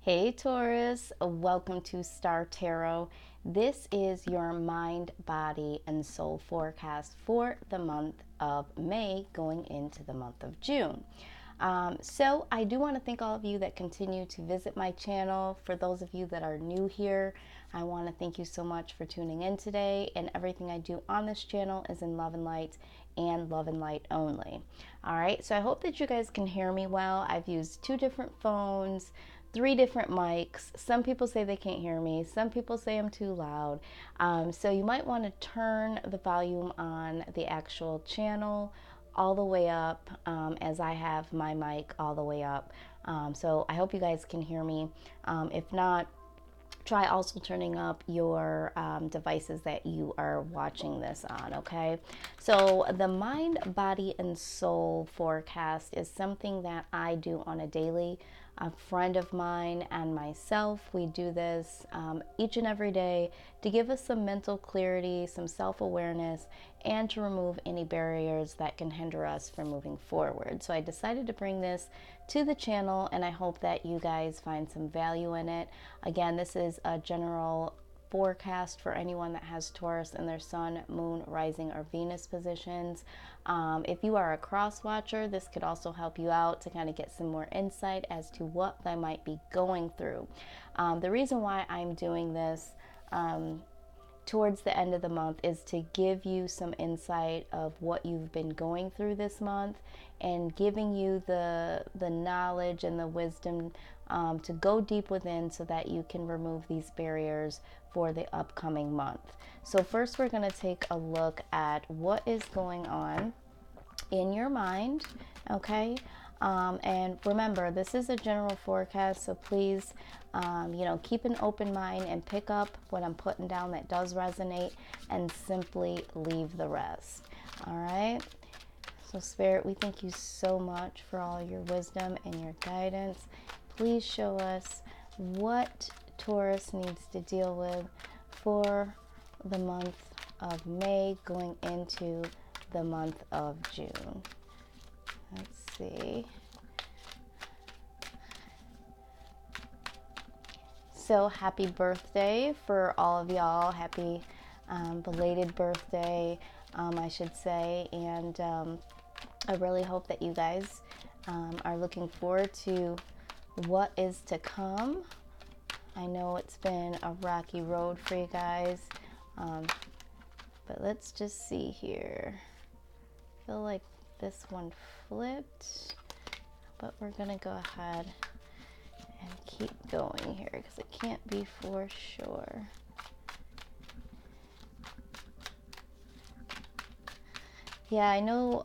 Hey Taurus, welcome to Star Tarot. This is your mind, body, and soul forecast for the month of May going into the month of June. So I do want to thank all of you that continue to visit my channel. For those of you that are new here, I want to thank you so much for tuning in today. And everything I do on this channel is in love and light and love and light only. All right, so I hope that you guys can hear me well. I've used two different phones, three different mics. Some people say they can't hear me. Some people say I'm too loud. So you might want to turn the volume on the actual channel all the way up, as I have my mic all the way up. So I hope you guys can hear me. If not, try also turning up your devices that you are watching this on, okay? So the mind, body, and soul forecast is something that I do on a daily. A friend of mine and myself, we do this each and every day to give us some mental clarity, some self-awareness, and to remove any barriers that can hinder us from moving forward. So I decided to bring this to the channel, and I hope that you guys find some value in it. Again, this is a general forecast for anyone that has Taurus in their sun, moon, rising, or Venus positions. If you are a cross watcher, this could also help you out to kind of get some more insight as to what they might be going through. The reason why I'm doing this towards the end of the month is to give you some insight of what you've been going through this month and giving you the knowledge and the wisdom to go deep within so that you can remove these barriers for the upcoming month. So first we're going to take a look at what is going on in your mind, okay? And remember, this is a general forecast, so please, keep an open mind and pick up what I'm putting down that does resonate and simply leave the rest, all right? So Spirit, we thank you so much for all your wisdom and your guidance. Please show us what Taurus needs to deal with for the month of May going into the month of June. Let's see. So happy birthday for all of y'all. Happy belated birthday, I should say. And I really hope that you guys are looking forward to what is to come. I know it's been a rocky road for you guys, but let's just see here. I feel like this one flipped, but we're gonna go ahead and keep going here because it can't be for sure. Yeah, I know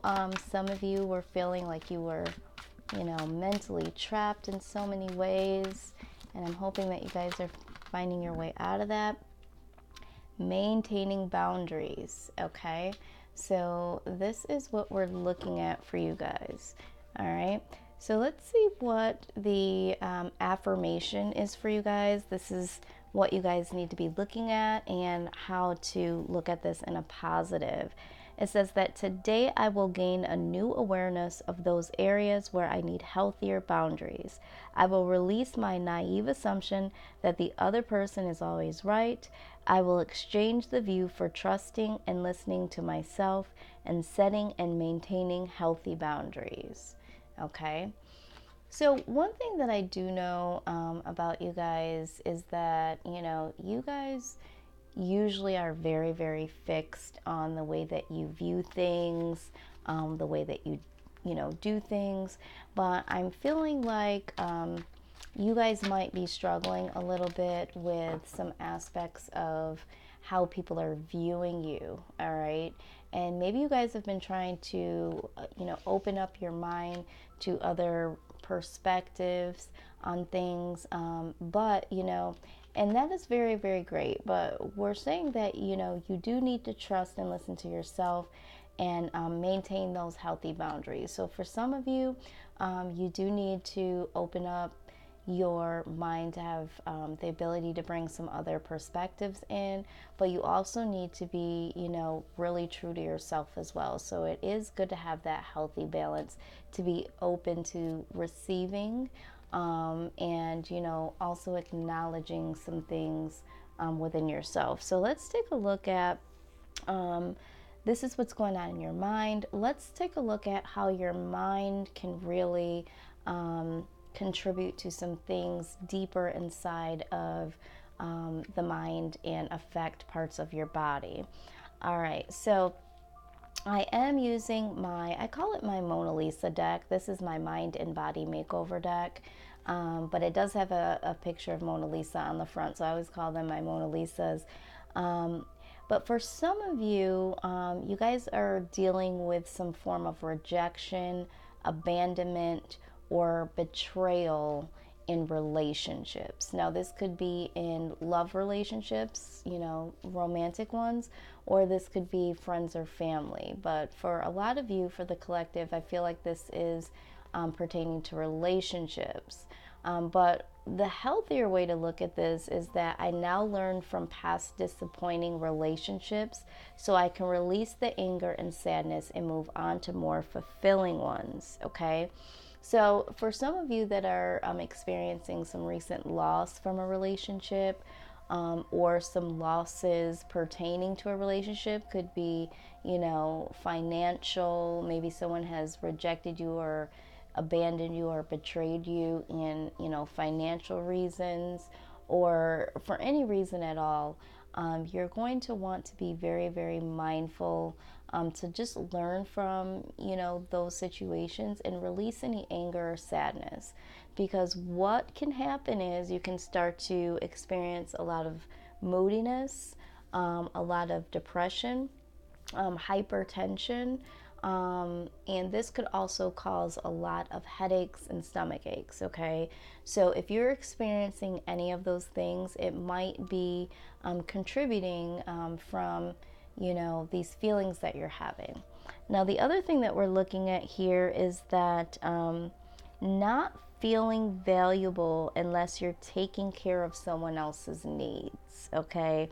some of you were feeling like you were, mentally trapped in so many ways, and I'm hoping that you guys are finding your way out of that. Maintaining boundaries, okay? So this is what we're looking at for you guys, all right? So let's see what the affirmation is for you guys. This is what you guys need to be looking at and how to look at this in a positive. It says that today I will gain a new awareness of those areas where I need healthier boundaries. I will release my naive assumption that the other person is always right. I will exchange the view for trusting and listening to myself and setting and maintaining healthy boundaries. Okay? So one thing that I do know about you guys is that, you guys usually are very, very fixed on the way that you view things, the way that you do things. But I'm feeling like you guys might be struggling a little bit with some aspects of how people are viewing you, all right? And maybe you guys have been trying to, open up your mind to other perspectives on things, but, and that is very, very great. But we're saying that, you do need to trust and listen to yourself and maintain those healthy boundaries. So for some of you, you do need to open up your mind to have the ability to bring some other perspectives in, but you also need to be, really true to yourself as well. So it is good to have that healthy balance, to be open to receiving and, you know, also acknowledging some things within yourself. So let's take a look at this is what's going on in your mind. Let's take a look at how your mind can really contribute to some things deeper inside of the mind and affect parts of your body. All right, so I am using I call it my Mona Lisa deck. This is my Mind and Body Makeover deck. But it does have a picture of Mona Lisa on the front, so I always call them my Mona Lisas. But for some of you, you guys are dealing with some form of rejection, abandonment, or betrayal in relationships. Now, this could be in love relationships, you know, romantic ones, or this could be friends or family. But for a lot of you, for the collective, I feel like this is pertaining to relationships. But the healthier way to look at this is that I now learn from past disappointing relationships so I can release the anger and sadness and move on to more fulfilling ones, okay? So for some of you that are experiencing some recent loss from a relationship, or some losses pertaining to a relationship, could be, you know, financial, maybe someone has rejected you or abandoned you or betrayed you in, you know, financial reasons, or for any reason at all. You're going to want to be very, very mindful to just learn from, you know, those situations and release any anger or sadness. Because what can happen is you can start to experience a lot of moodiness, a lot of depression, hypertension, and this could also cause a lot of headaches and stomach aches, okay? So if you're experiencing any of those things, it might be contributing from, you know, these feelings that you're having. Now, the other thing that we're looking at here is that not feeling valuable unless you're taking care of someone else's needs, okay?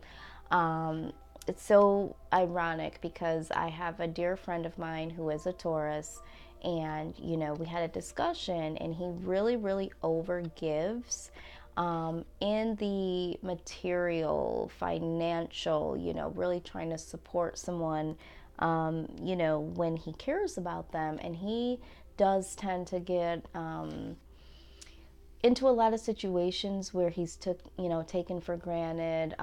It's so ironic because I have a dear friend of mine who is a Taurus, and, you know, we had a discussion, and he really, really overgives in the material, financial, you know, really trying to support someone, you know, when he cares about them. And he does tend to get into a lot of situations where he's taken for granted.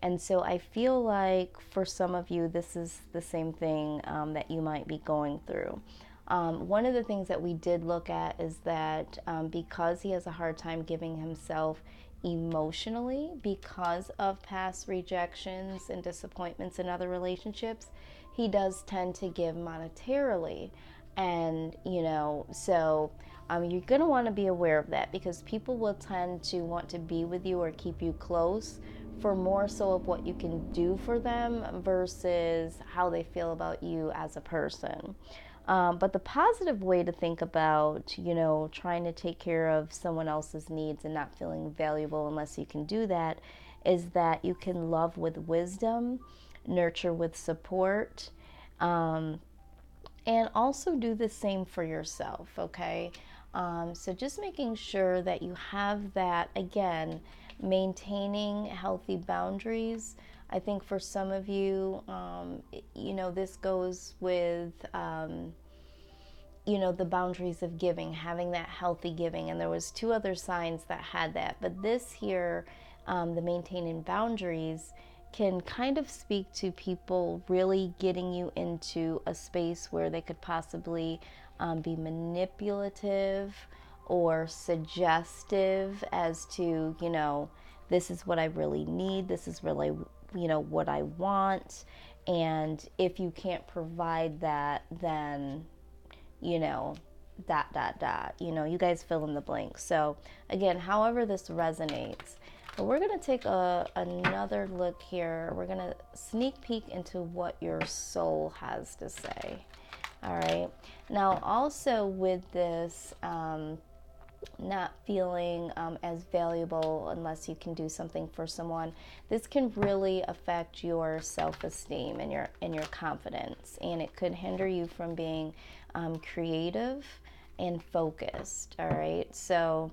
And so I feel like for some of you, this is the same thing that you might be going through. One of the things that we did look at is that because he has a hard time giving himself emotionally because of past rejections and disappointments in other relationships, he does tend to give monetarily. And, you know, so you're going to want to be aware of that, because people will tend to want to be with you or keep you close for more so of what you can do for them versus how they feel about you as a person. But the positive way to think about, you know, trying to take care of someone else's needs and not feeling valuable unless you can do that is that you can love with wisdom, nurture with support, and also do the same for yourself, okay? So just making sure that you have that, again, maintaining healthy boundaries. I think for some of you, you know, this goes with, you know, the boundaries of giving, having that healthy giving. And there was 2 other signs that had that. But this here, the maintaining boundaries, can kind of speak to people really getting you into a space where they could possibly be manipulative or suggestive as to, you know, this is what I really need, this is really, you know, what I want, and if you can't provide that, then, you know, you know, you guys fill in the blanks. So again, however this resonates. But we're going to take another look here. We're going to sneak peek into what your soul has to say. All right. Now, also with this, not feeling as valuable unless you can do something for someone, this can really affect your self-esteem and your confidence, and it could hinder you from being creative and focused. All right, so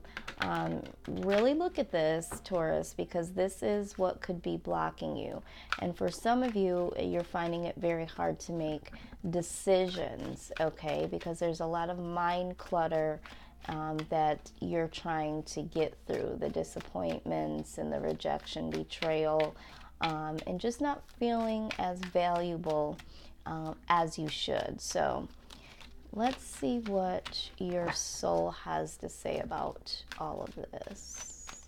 really look at this, Taurus, because this is what could be blocking you. And for some of you, you're finding it very hard to make decisions, okay, because there's a lot of mind clutter that you're trying to get through, the disappointments and the rejection, betrayal, and just not feeling as valuable as you should. So let's see what your soul has to say about all of this.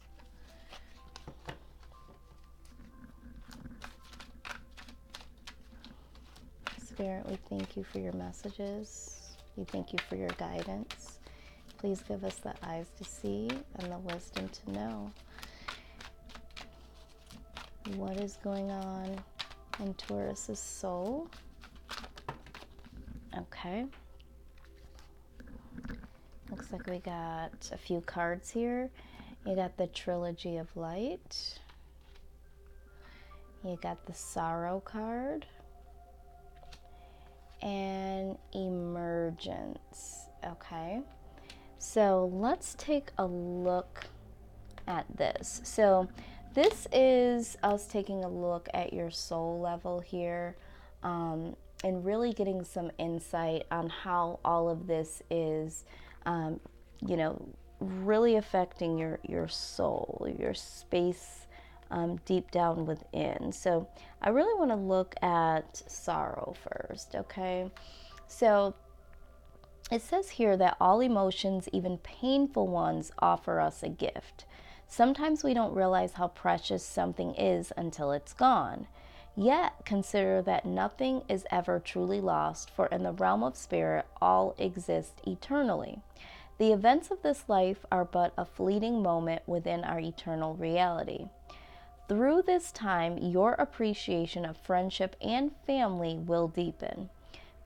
Spirit, we thank you for your messages. We thank you for your guidance. Please give us the eyes to see and the wisdom to know what is going on in Taurus's soul. Okay. Looks like we got a few cards here. You got the Trilogy of Light. You got the Sorrow card. And Emergence. Okay. So let's take a look at this. So this is us taking a look at your soul level here, and really getting some insight on how all of this is, you know, really affecting your soul, your space deep down within. So I really want to look at sorrow first, okay? So it says here that all emotions, even painful ones, offer us a gift. Sometimes we don't realize how precious something is until it's gone. Yet consider that nothing is ever truly lost, for in the realm of spirit all exist eternally. The events of this life are but a fleeting moment within our eternal reality. Through this time, your appreciation of friendship and family will deepen.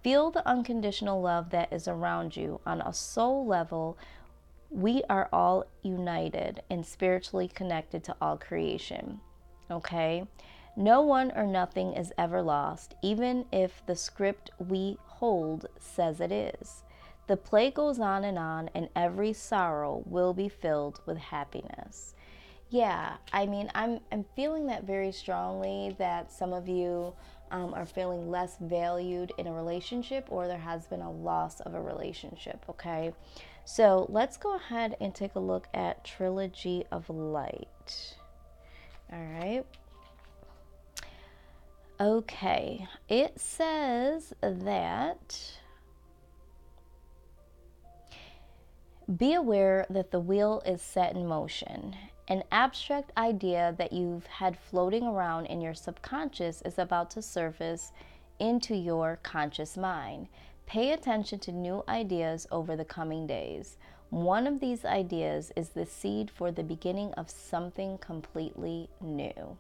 Feel the unconditional love that is around you. On a soul level, we are all united and spiritually connected to all creation. Okay? No one or nothing is ever lost, even if the script we hold says it is. The play goes on, and every sorrow will be filled with happiness. Yeah, I mean, I'm feeling that very strongly, that some of you are feeling less valued in a relationship, or there has been a loss of a relationship, okay? So let's go ahead and take a look at Trilogy of Light. All right. Okay, it says that be aware that the wheel is set in motion. An abstract idea that you've had floating around in your subconscious is about to surface into your conscious mind. Pay attention to new ideas over the coming days. One of these ideas is the seed for the beginning of something completely new.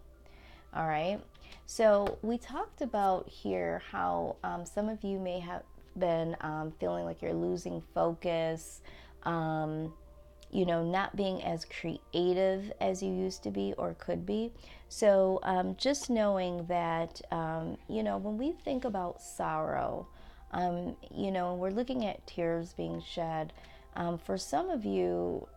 All right. So we talked about here how some of you may have been feeling like you're losing focus, you know, not being as creative as you used to be or could be. So just knowing that, you know, when we think about sorrow, you know, we're looking at tears being shed. For some of you,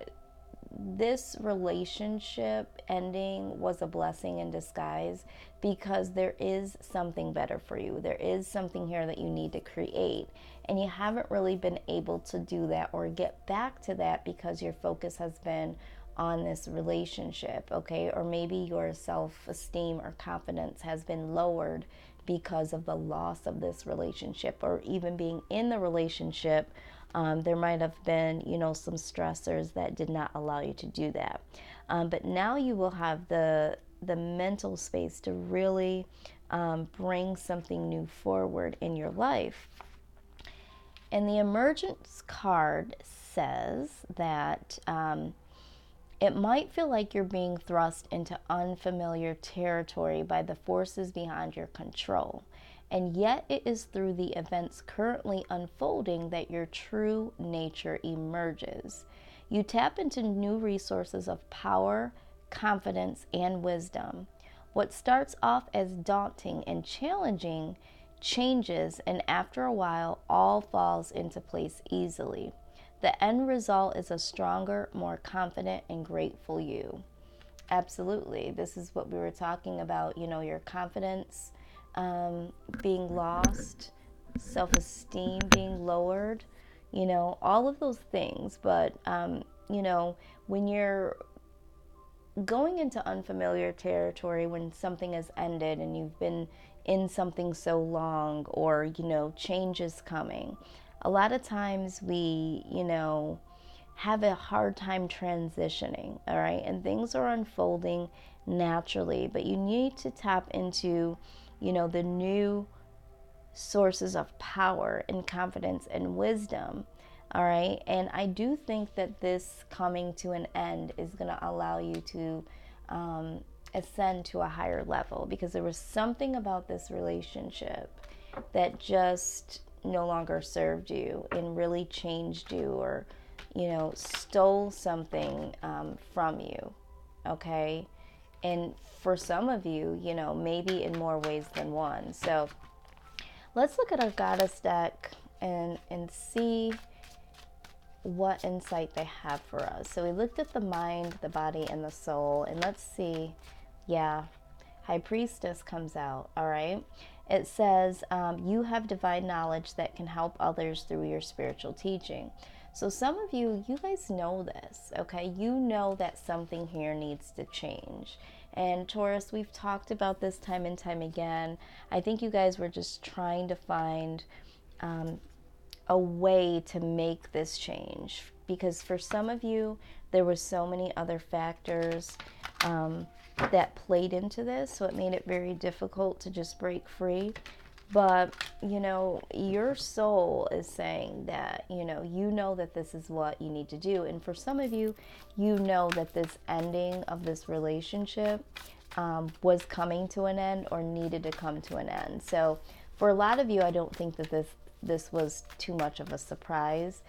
this relationship ending was a blessing in disguise, because there is something better for you. There is something here that you need to create, and you haven't really been able to do that or get back to that because your focus has been on this relationship, okay? Or maybe your self-esteem or confidence has been lowered because of the loss of this relationship, or even being in the relationship. There might have been, you know, some stressors that did not allow you to do that. But now you will have the mental space to really bring something new forward in your life. And the emergence card says that it might feel like you're being thrust into unfamiliar territory by the forces beyond your control. And yet it is through the events currently unfolding that your true nature emerges. You tap into new resources of power, confidence, and wisdom. What starts off as daunting and challenging changes, and after a while, all falls into place easily. The end result is a stronger, more confident, and grateful you. Absolutely. This is what we were talking about, your confidence being lost, self-esteem being lowered, all of those things. But, when you're going into unfamiliar territory, when something has ended and you've been in something so long, or change is coming, a lot of times we have a hard time transitioning. All right, and things are unfolding naturally, but you need to tap into the new sources of power and confidence and wisdom. All right. And I do think that this coming to an end is going to allow you to ascend to a higher level, because there was something about this relationship that just no longer served you and really changed you, or, stole something from you. Okay. And for some of you, maybe in more ways than one. So let's look at our goddess deck and see what insight they have for us. So we looked at the mind, the body, and the soul, and let's see. Yeah, High Priestess comes out. All right. It says, you have divine knowledge that can help others through your spiritual teaching. So some of you guys know this, okay? You know that something here needs to change. And Taurus, we've talked about this time and time again. I think you guys were just trying to find a way to make this change, because for some of you there was so many other factors that played into this, so it made it very difficult to just break free. But your soul is saying that you know that this is what you need to do. And for some of you, that this ending of this relationship was coming to an end, or needed to come to an end. So for a lot of you, I don't think that this was too much of a surprise.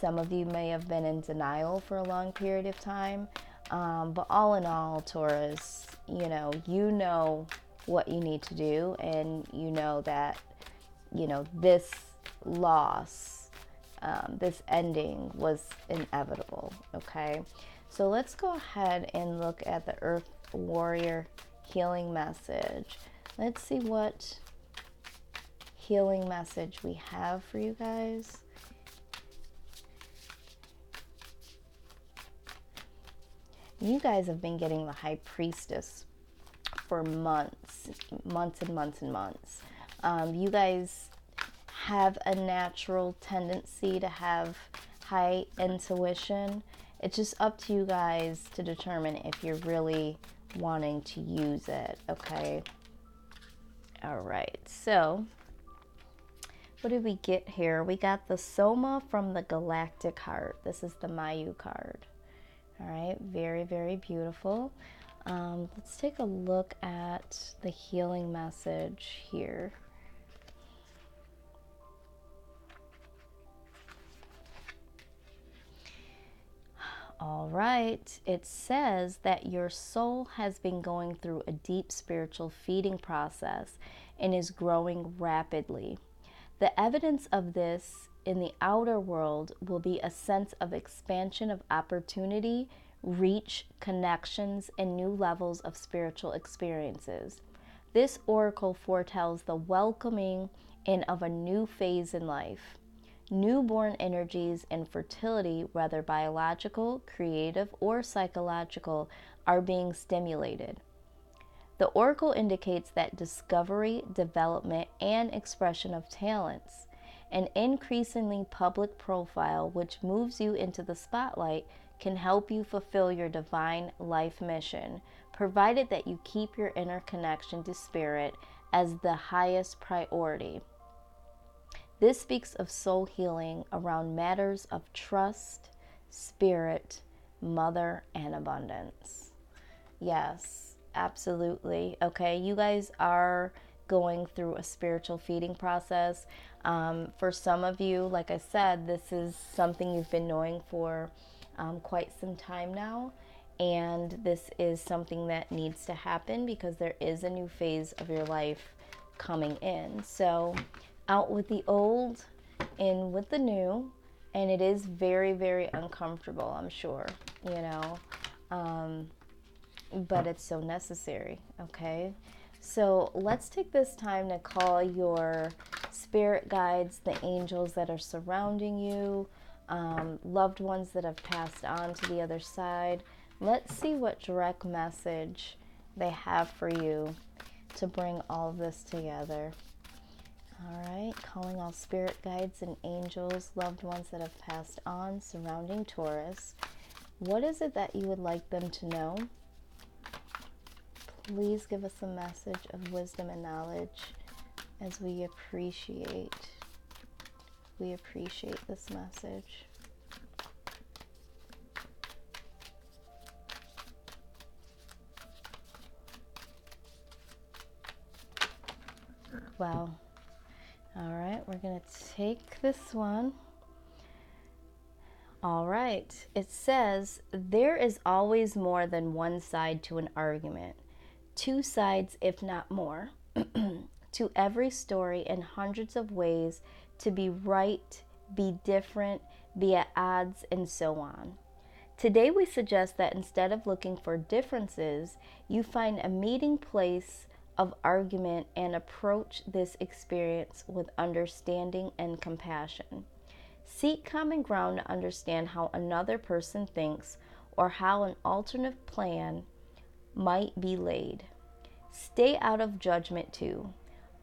Some of you may have been in denial for a long period of time. But all in all, Taurus, you know what you need to do, and you know that, this loss, this ending was inevitable, okay? So let's go ahead and look at the Earth Warrior healing message. Let's see what healing message we have for you guys. You guys have been getting the High Priestess for months and months. You guys have a natural tendency to have high intuition. It's just up to you guys to determine if you're really wanting to use it, okay? All right, so what did we get here? We got the Soma from the Galactic Heart. This is the Mayu card. All right, very, very beautiful. Let's take a look at the healing message here. All right, it says that your soul has been going through a deep spiritual feeding process and is growing rapidly. The evidence of this in the outer world will be a sense of expansion of opportunity, reach, connections, and new levels of spiritual experiences. This oracle foretells the welcoming in of a new phase in life. Newborn energies and fertility, whether biological, creative, or psychological, are being stimulated. The oracle indicates that discovery, development, and expression of talents, an increasingly public profile which moves you into the spotlight, can help you fulfill your divine life mission, provided that you keep your inner connection to spirit as the highest priority. This speaks of soul healing around matters of trust, spirit, mother, and abundance. Yes, absolutely. Okay, you guys are going through a spiritual feeding process. For some of you, like I said, this is something you've been knowing for quite some time now. And this is something that needs to happen because there is a new phase of your life coming in. So out with the old, in with the new, And it is very, very uncomfortable, I'm sure, you know, but it's so necessary, okay? So let's take this time to call your spirit guides, the angels that are surrounding you, loved ones that have passed on to the other side. Let's see what direct message they have for you to bring all of this together. All right, calling all spirit guides and angels, loved ones that have passed on, surrounding Taurus. What is it that you would like them to know? Please give us a message of wisdom and knowledge as we appreciate this message. Wow. All right, we're going to take this one. All right, it says, there is always more than one side to an argument, two sides, if not more, to every story, and hundreds of ways to be right, be different, be at odds, and so on. Today, we suggest that instead of looking for differences, you find a meeting place of argument and approach this experience with understanding and compassion. Seek common ground to understand how another person thinks or how an alternate plan might be laid. Stay out of judgment too.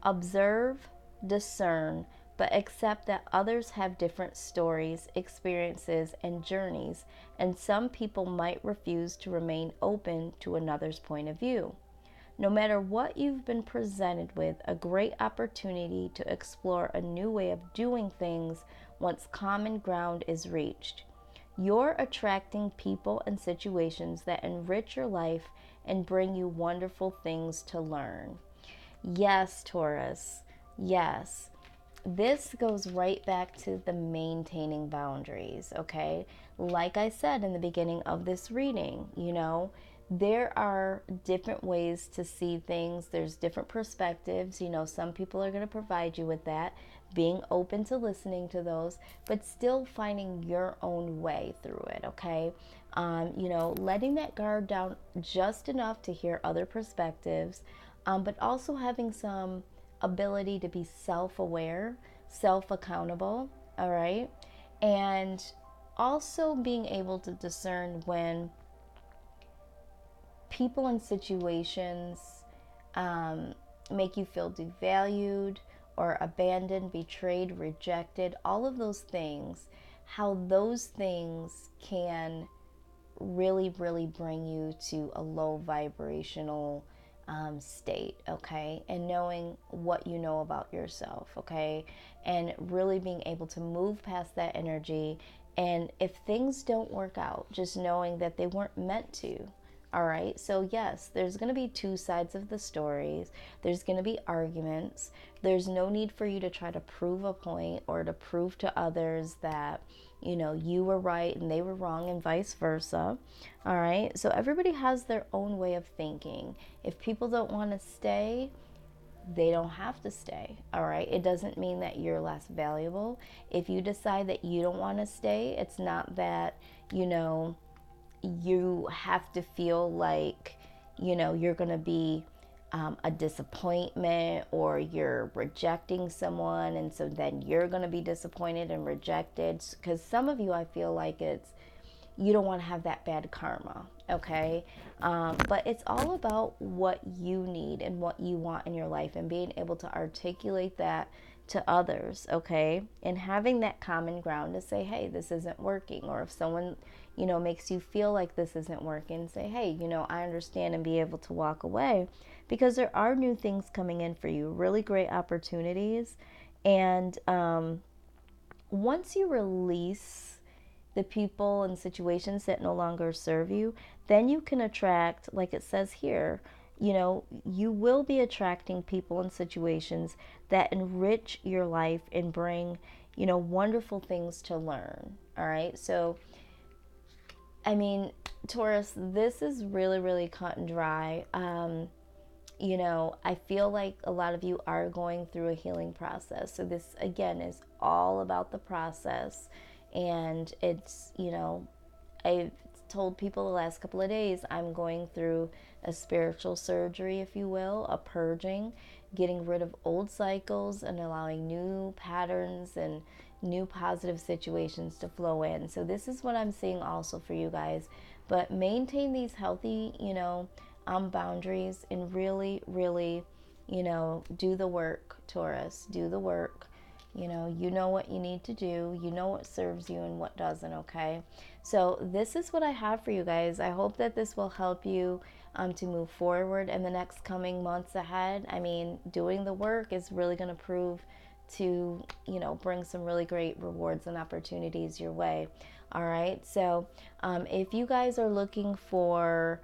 Observe, discern, but accept that others have different stories, experiences, and journeys, and some people might refuse to remain open to another's point of view. No matter what you've been presented with, a great opportunity to explore a new way of doing things once common ground is reached. You're attracting people and situations that enrich your life and bring you wonderful things to learn. Yes, Taurus. Yes. This goes right back to the maintaining boundaries, okay? Like I said in the beginning of this reading, you know, there are different ways to see things. There's different perspectives. You know, some people are going to provide you with that, being open to listening to those, but still finding your own way through it, okay? You know, letting that guard down just enough to hear other perspectives, but also having some ability to be self-aware, self-accountable, all right? And also being able to discern when people and situations make you feel devalued or abandoned, betrayed, rejected, all of those things, how those things can really, really bring you to a low vibrational state, okay? And knowing what you know about yourself, okay? And really being able to move past that energy. And if things don't work out, just knowing that they weren't meant to. All right, so yes, there's going to be two sides of the stories. There's going to be arguments. There's no need for you to try to prove a point or to prove to others that, you know, you were right and they were wrong and vice versa. All right, so everybody has their own way of thinking. If people don't want to stay, they don't have to stay. All right, it doesn't mean that you're less valuable. If you decide that you don't want to stay, it's not that, you know, you have to feel like, you know, you're going to be a disappointment or you're rejecting someone, and so then you're going to be disappointed and rejected. Because some of you, I feel like it's, you don't want to have that bad karma, okay? But it's all about what you need and what you want in your life and being able to articulate that to others, okay? And having that common ground to say, hey, this isn't working. Or if someone, you know, makes you feel like this isn't working, say, hey, you know, I understand, and be able to walk away, because there are new things coming in for you, really great opportunities. And once you release the people and situations that no longer serve you, then you can attract, like it says here, you know, you will be attracting people and situations that enrich your life and bring, you know, wonderful things to learn. All right. So, I mean, Taurus, this is really, really cut and dry. You know, I feel like a lot of you are going through a healing process. So this, again, is all about the process. And it's, you know, I've told people the last couple of days I'm going through a spiritual surgery, if you will, a purging, getting rid of old cycles and allowing new patterns and new positive situations to flow in. So this is what I'm seeing also for you guys. But maintain these healthy, you know, boundaries and really, really, you know, do the work, Taurus. Do the work. You know what you need to do. You know what serves you and what doesn't, okay? So this is what I have for you guys. I hope that this will help you to move forward in the next coming months ahead. I mean, doing the work is really going to prove to, you know, bring some really great rewards and opportunities your way. All right. So if you guys are looking for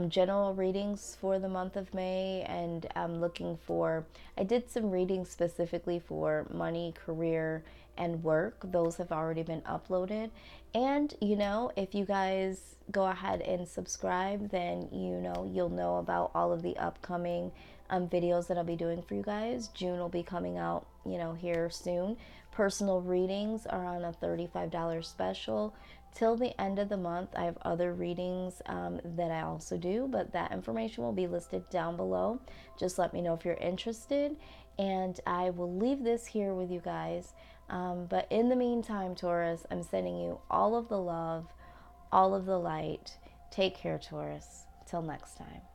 general readings for the month of May, and I'm looking for, I did some readings specifically for money, career, and work. Those have already been uploaded. And, you know, if you guys go ahead and subscribe, then, you know, you'll know about all of the upcoming videos that I'll be doing for you guys. June will be coming out, you know, here soon. Personal readings are on a $35 special. Till the end of the month, I have other readings that I also do, but that information will be listed down below. Just let me know if you're interested, and I will leave this here with you guys. But in the meantime, Taurus, I'm sending you all of the love, all of the light. Take care, Taurus. Till next time.